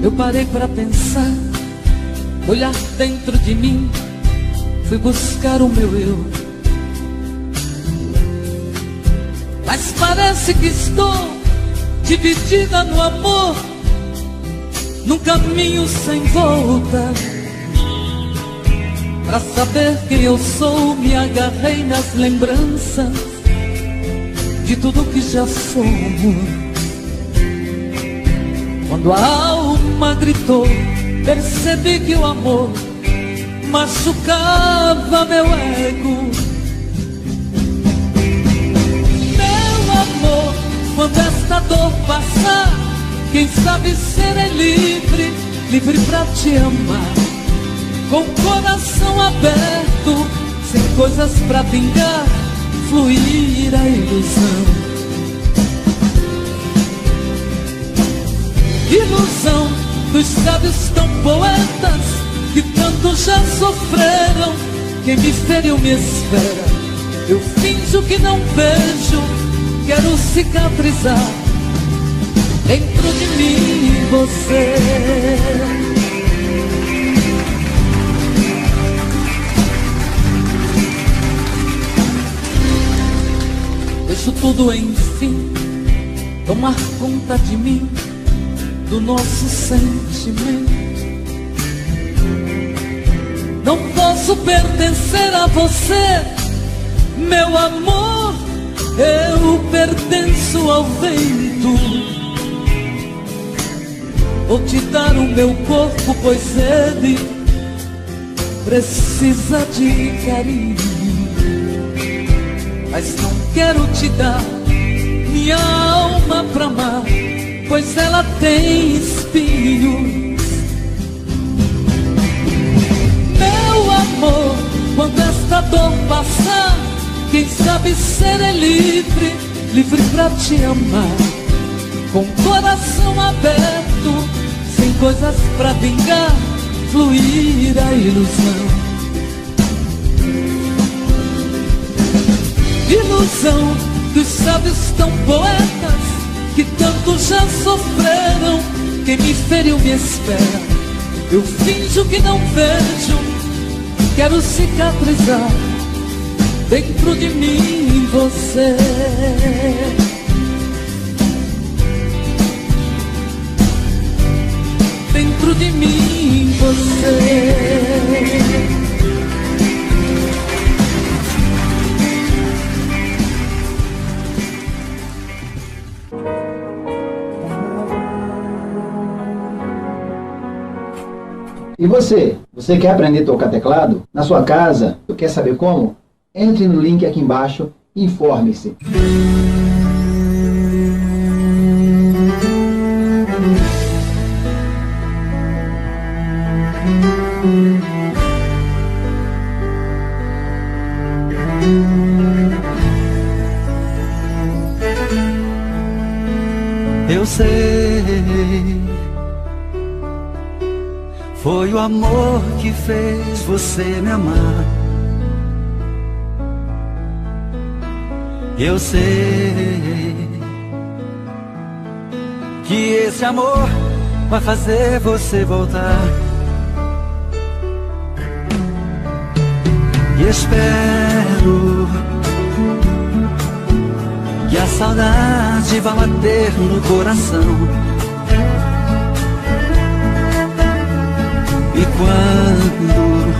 Eu parei pra pensar, olhar dentro de mim, fui buscar o meu eu. Mas parece que estou dividida no amor, num caminho sem volta. Pra saber quem eu sou, me agarrei nas lembranças de tudo que já somos. Quando a alma gritou, percebi que o amor machucava meu ego. Meu amor, quando esta dor passar, quem sabe serei livre, livre pra te amar. Com o coração aberto, sem coisas pra vingar, fluir a ilusão. Ilusão dos sábios tão poetas que tanto já sofreram. Quem me feriu me espera. Eu finjo que não vejo, quero cicatrizar dentro de mim você. Deixo tudo enfim tomar conta de mim, do nosso sentimento. Não posso pertencer a você, meu amor, eu pertenço ao vento. Vou te dar o meu corpo, pois ele precisa de carinho. Mas não quero te dar minha alma pra amar, pois ela tem espinhos. Meu amor, quando esta dor passar, quem sabe serei livre, livre pra te amar. Com o coração aberto, sem coisas pra vingar, fluir a ilusão. Ilusão dos sábios tão poetas que tanto já sofreram. Quem me feriu me espera. Eu finjo que não vejo, quero cicatrizar dentro de mim você. Dentro de mim você. E você? Você quer aprender a tocar teclado? Na sua casa? Quer saber como? Entre no link aqui embaixo e informe-se. Eu sei, foi o amor que fez você me amar. Eu sei que esse amor vai fazer você voltar. E espero que a saudade vá bater no coração. E quando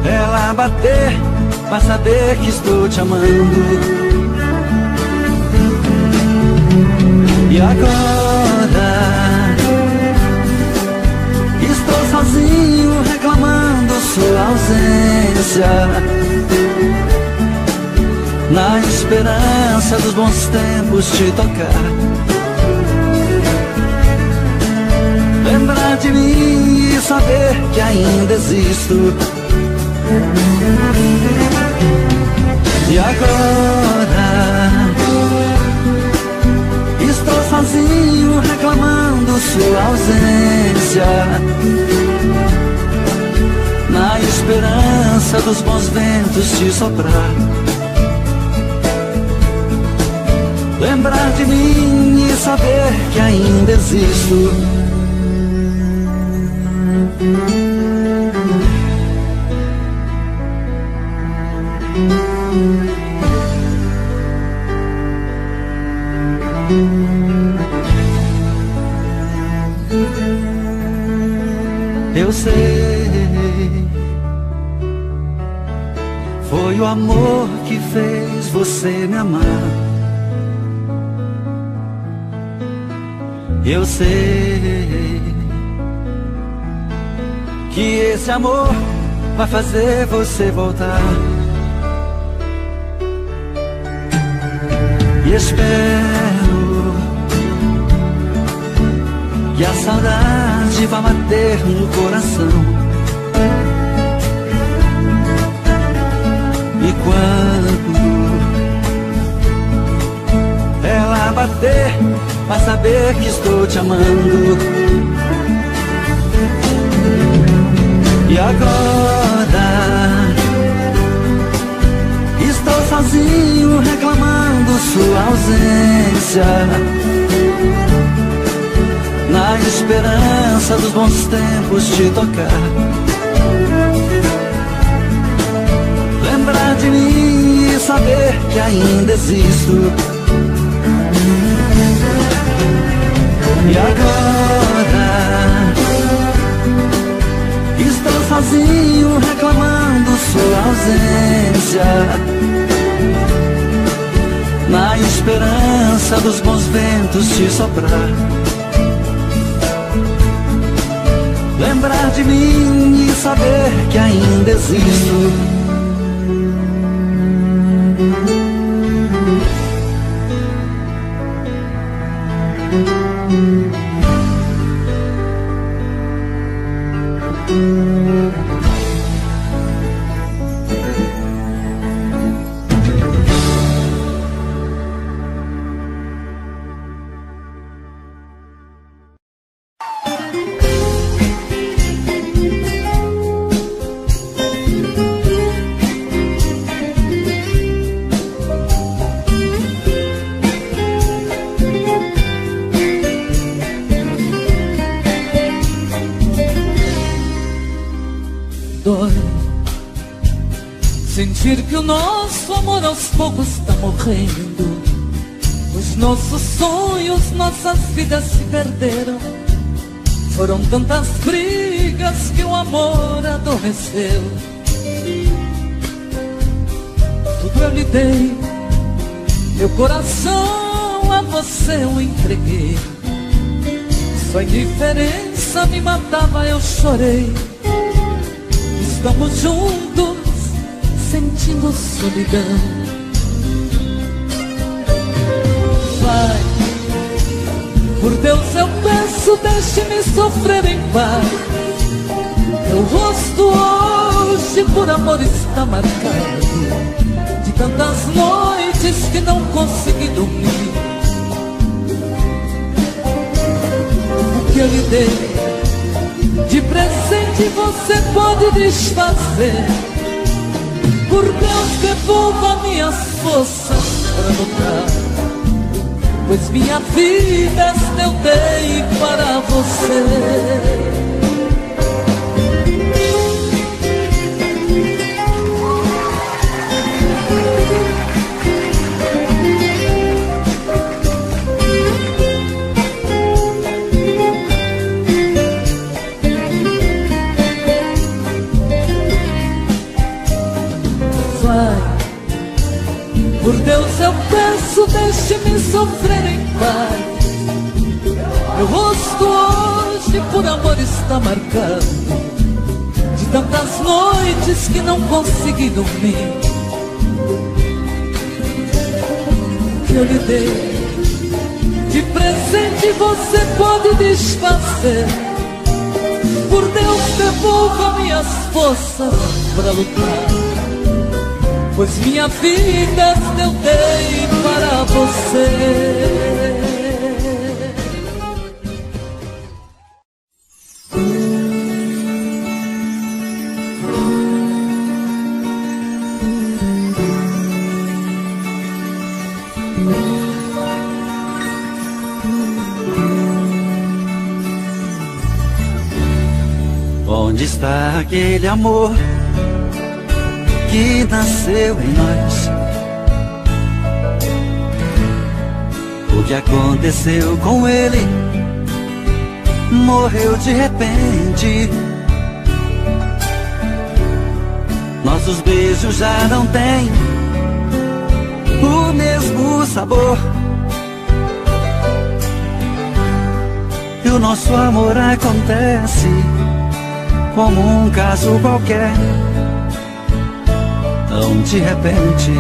ela bater, vai saber que estou te amando. E agora estou sozinho reclamando sua ausência, na esperança dos bons tempos te tocar. Lembrar de mim e saber que ainda existo. E agora estou sozinho reclamando sua ausência, esperança dos bons ventos te soprar. Lembrar de mim e saber que ainda existo. Eu sei, foi o amor que fez você me amar. Eu sei que esse amor vai fazer você voltar. E espero que a saudade vá bater no coração. E quando ela bater, vai saber que estou te amando. E agora estou sozinho reclamando sua ausência, na esperança dos bons tempos te tocar. Lembrar de mim e saber que ainda existo. E agora estou sozinho reclamando sua ausência, na esperança dos bons ventos te soprar. Lembrar de mim e saber que ainda existo. Sentir que o nosso amor aos poucos está morrendo. Os nossos sonhos, nossas vidas se perderam. Foram tantas brigas que o amor adormeceu. Tudo eu lhe dei, meu coração a você eu entreguei. Sua indiferença me matava, eu chorei. Estamos juntos, sentindo solidão. Vai, por Deus eu peço, deixe-me sofrer em paz. Meu rosto hoje por amor está marcado, de tantas noites que não consegui dormir. O que eu lhe dei de presente você pode desfazer. Por Deus, devolva minhas forças para lutar, pois minha vida esta eu dei para você. Por Deus eu peço, deixe-me sofrer em paz. Meu rosto hoje por amor está marcado, de tantas noites que não consegui dormir. O que eu lhe dei de presente você pode desfazer. Por Deus, devolva minhas forças para lutar, pois minha vida eu dei para você. Onde está aquele amor que nasceu em nós? O que aconteceu com ele? Morreu de repente. Nossos beijos já não têm o mesmo sabor. E o nosso amor acontece como um caso qualquer, tão de repente.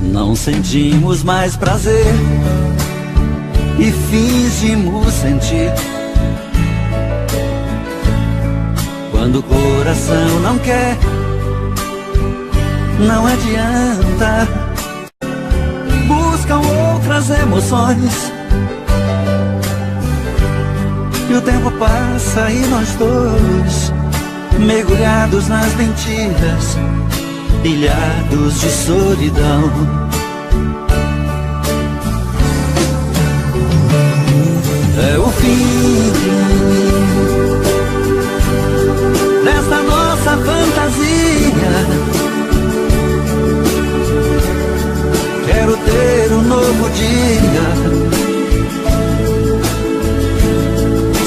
Não sentimos mais prazer e fingimos sentir. Quando o coração não quer, não adianta. Buscam outras emoções. E o tempo passa e nós dois, mergulhados nas mentiras, ilhados de solidão. É o fim dessa nossa fantasia. Quero ter um novo dia,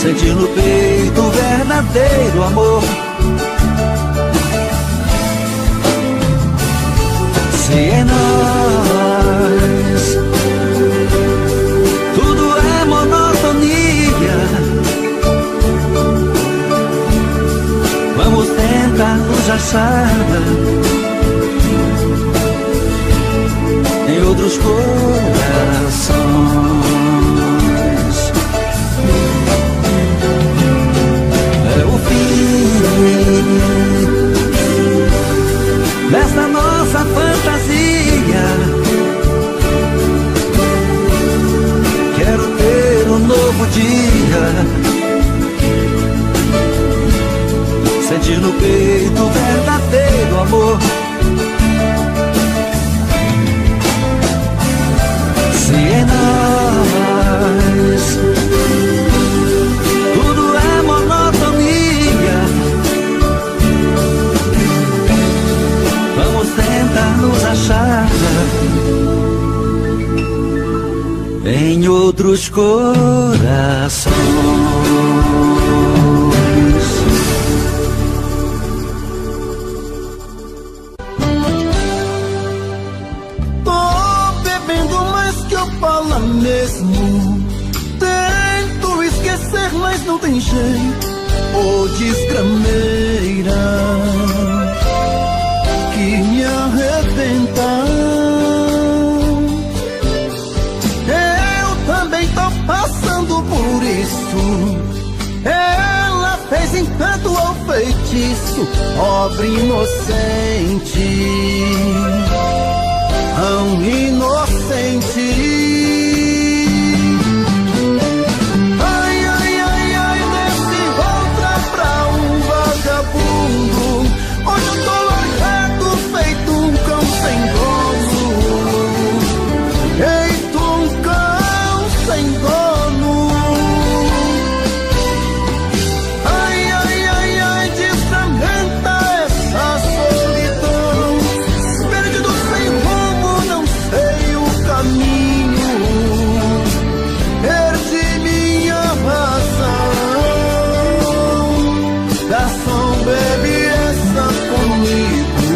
sentir no peito o verdadeiro amor. Se em nós tudo é monotonia, vamos tentar nos achar em outros corações. Desta nossa fantasia, quero ter um novo dia, sentir no peito o verdadeiro amor. Se em nós tudo é monotonia, vamos tentar nos achar em outros corações. Tô bebendo mais que eu falo mesmo. Tento esquecer, mas não tem jeito. Ô desgrameira que me arrebenta. Eu também tô passando por isso. Ela fez encanto ao feitiço, pobre inocente, tão inocente. Ai, ai, ai, ai, nesse volta pra um vagabundo. Hoje eu tô largado, feito um cão sem dono. Feito um cão sem dono. Ai, ai, ai, ai, desfragmenta essa solidão. Perdido sem rumo, não sei o caminho. Perdi minha razão. Garçom, bebe essa comigo,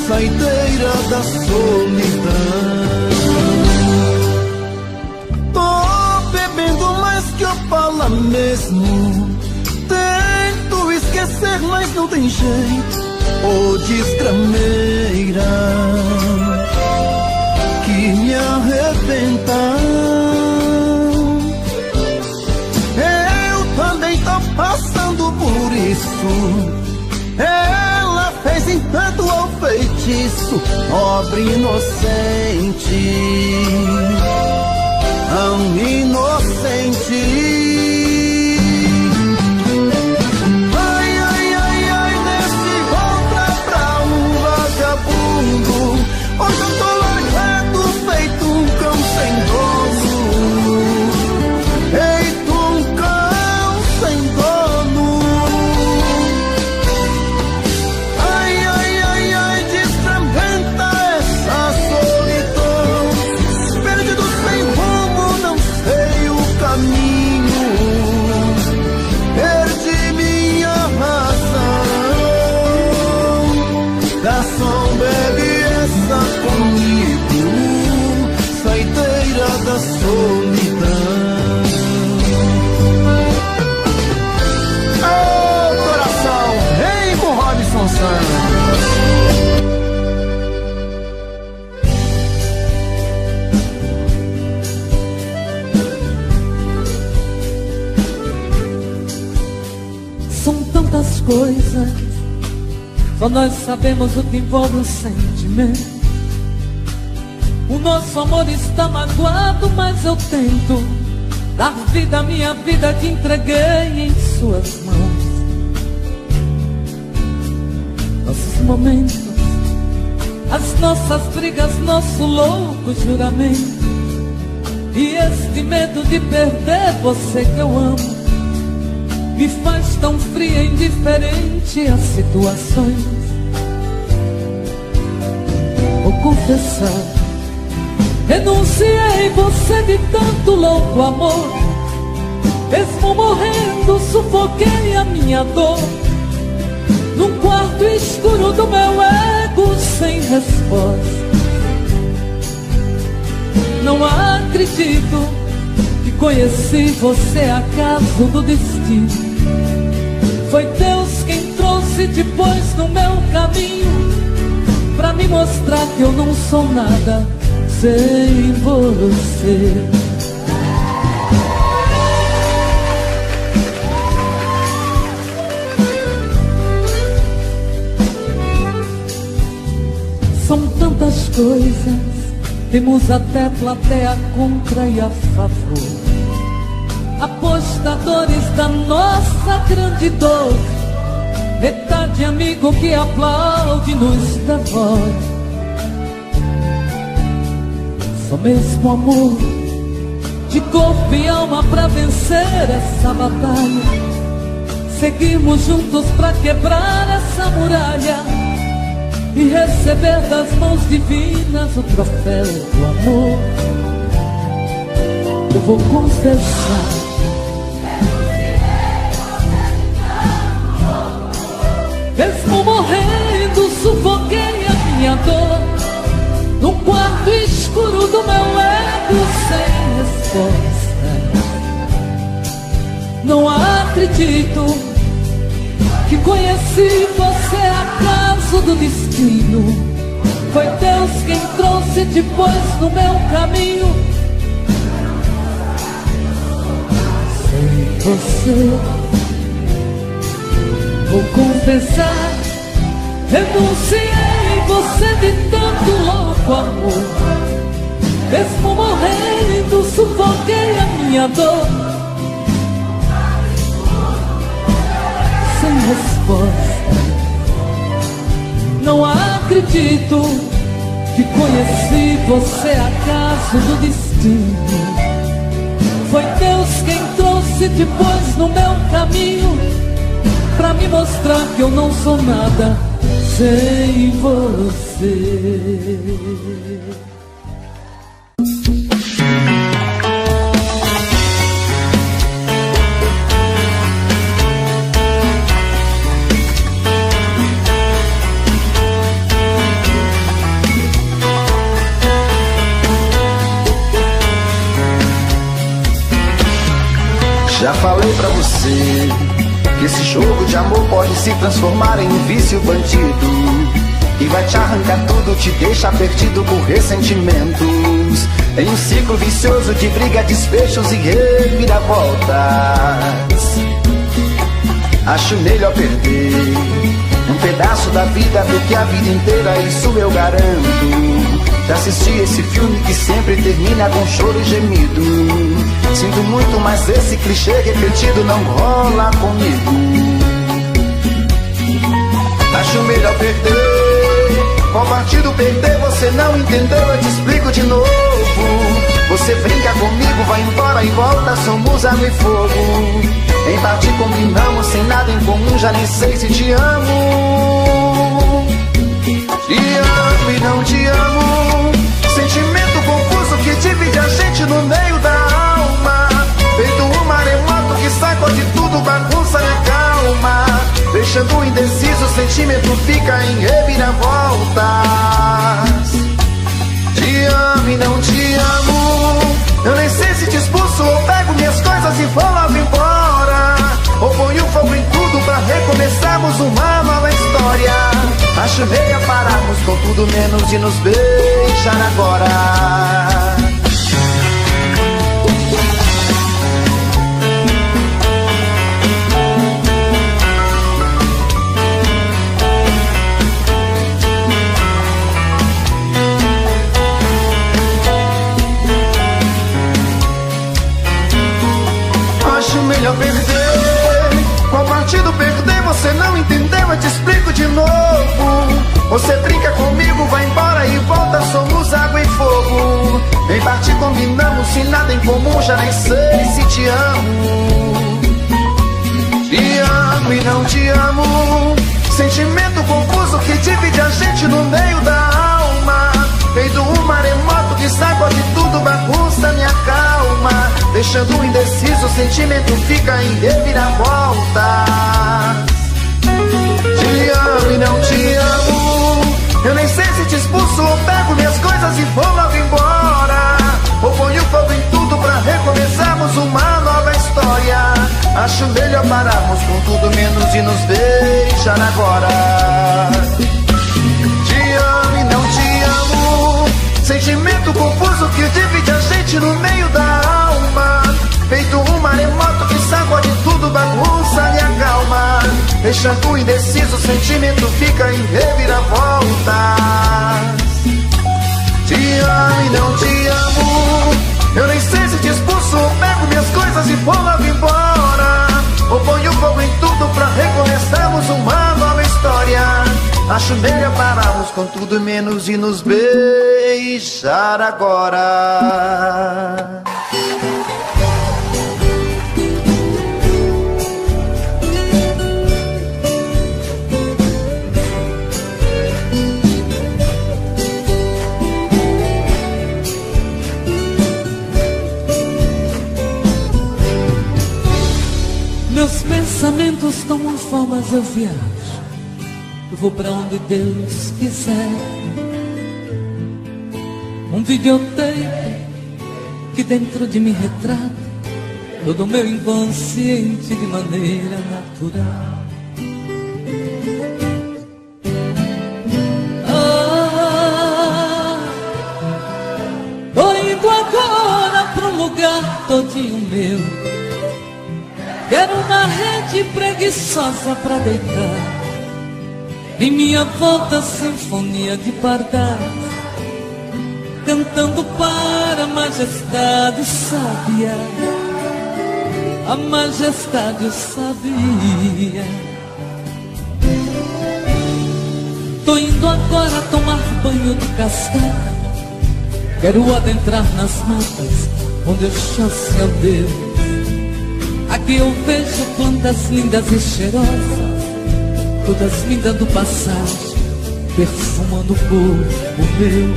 saideira da solidão. Tô bebendo mais que eu falo mesmo. Tento esquecer, mas não tem jeito. Ô desgrameira que me arrebenta. Eu também tô passando por isso. Ela fez encanto ao feitiço, pobre inocente, tão inocente. Ai, ai, ai, ai, nesse volta pra um vagabundo. Hoje eu tô largado, feito um cão sem dono. Feito um cão coisas, só nós sabemos o que envolve o sentimento. O nosso amor está magoado, mas eu tento dar vida à minha vida que entreguei em suas mãos. Nossos momentos, as nossas brigas, nosso louco juramento, e este medo de perder você que eu amo me faz tão fria e indiferente às situações. Vou confessar, renunciei você de tanto louco amor. Mesmo morrendo, sufoquei a minha dor num quarto escuro do meu ego sem resposta. Não acredito que conheci você acaso do destino. Foi Deus quem trouxe depois no meu caminho pra me mostrar que eu não sou nada sem você. São tantas coisas, temos até plateia contra e a favor, apostadores da nossa grande dor, metade amigo que aplaude e nos devora. Só mesmo amor de corpo e alma pra vencer essa batalha. Seguimos juntos pra quebrar essa muralha e receber das mãos divinas o troféu do amor. Eu vou confessar, mesmo morrendo, sufoquei a minha dor num quarto escuro do meu ego sem resposta. Não acredito que conheci você acaso do destino. Foi Deus quem trouxe depois no meu caminho. Sem você, vou confessar, renunciei você de tanto louco amor. Mesmo morrendo, sufoquei a minha dor sem resposta. Não acredito que conheci você acaso do destino. Foi Deus quem trouxe depois no meu caminho pra me mostrar que eu não sou nada sem você. Já falei pra você que esse jogo de amor pode se transformar em um vício bandido, e vai te arrancar tudo, te deixar perdido por ressentimentos, em um ciclo vicioso de briga, despechos e reviravoltas. Acho melhor perder um pedaço da vida do que a vida inteira, isso eu garanto. Já assisti esse filme que sempre termina com choro e gemido. Sinto muito, mas esse clichê repetido não rola comigo. Acho melhor perder. Qual partido perder você não entendeu, eu te explico de novo. Você brinca comigo, vai embora e volta, somos água e fogo. Em parte combinamos, sem nada em comum, já nem sei se te amo. Te amo e não te amo, sentimento confuso que divide a gente no meio da alma. Feito um maremoto que sacode tudo, bagunça na calma. Deixando indeciso, o sentimento fica em reviravoltas. Te amo e não te amo, eu nem sei se te expulso ou pego minhas coisas e vou logo embora, ou ponho fogo em tudo pra recomeçarmos uma nova história. Acho melhor pararmos com tudo menos de nos beijar agora. novo. Você brinca comigo, vai embora e volta, somos água e fogo. Em partir combinamos, sem nada em comum, já nem sei se te amo. Te amo e não te amo, sentimento confuso que divide a gente no meio da alma. Feito um maremoto que sacode tudo, bagunça minha calma. Deixando indeciso, o sentimento fica em reviravolta. Te amo e não te amo, eu nem sei se te expulso ou pego minhas coisas e vou logo embora. Ou ponho fogo em tudo pra recomeçarmos uma nova história. Acho melhor pararmos com tudo menos e nos beijar agora. Te amo e não te amo, sentimento confuso que divide a gente no meio da alma. Feito um maremoto que sacode tudo, bagunça minha calma. Deixando indeciso, o sentimento fica em reviravoltas. Te amo e não te amo, eu nem sei se te expulso ou pego minhas coisas e vou logo embora. Ou ponho fogo em tudo pra recomeçarmos uma nova história. Acho melhor pararmos com tudo menos e nos beijar agora. Meus pensamentos tomam formas, eu viajo, eu vou pra onde Deus quiser. Um videotape que dentro de mim retrata todo o meu inconsciente de maneira natural. Tô indo agora pra um lugar todinho meu. Quero uma rede preguiçosa pra deitar. Em minha volta, sinfonia de pardais, cantando para a majestade sábia. A majestade sabia. Tô indo agora tomar banho de cascata. Quero adentrar nas matas onde eu chasse ao Deus. Aqui eu vejo plantas lindas e cheirosas, todas vindas do passado, perfumando o corpo meu.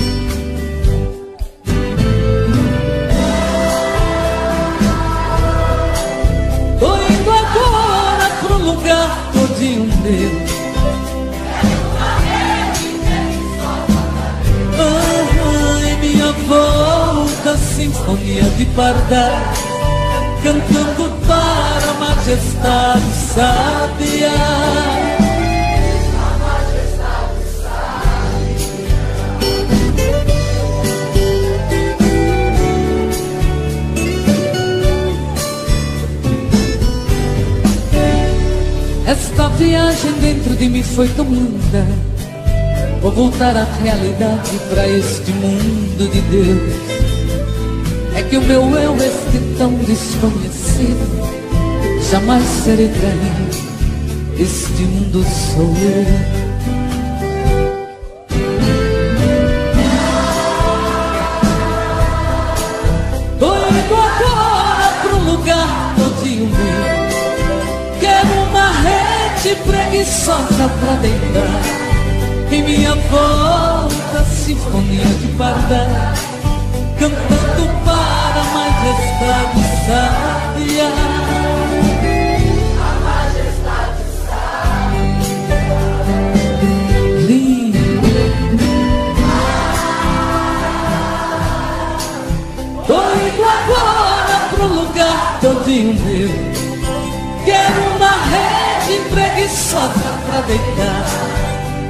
Tô indo agora pro lugar todinho meu. Em minha volta, sinfonia de pardais, cantando para a majestade sábia. A majestade sábia. Esta viagem dentro de mim foi tão linda. Vou voltar à realidade, para este mundo de Deus. É que o meu eu, este tão desconhecido, jamais serei traído. Este mundo sou eu. Tô indo agora pro lugar todinho meu. Quero uma rede preguiçosa pra deitar. Em minha volta, sinfonia de pardais, cantando para a majestade sábia. A majestade sábia. Lindo. Tô indo agora pro lugar todinho meu. Quero uma rede preguiçosa pra deitar.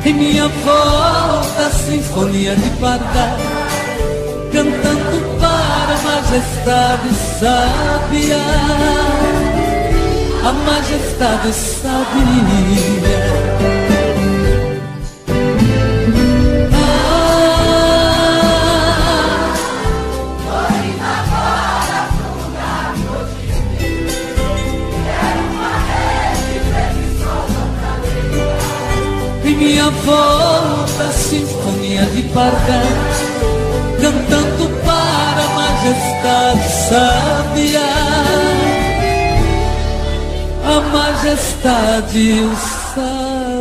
Em minha volta, sinfonia de pardais, cantando para a majestade sábia. A majestade sabia. minha volta, sinfonia de pardal, cantando para a majestade sábia, a majestade sábia.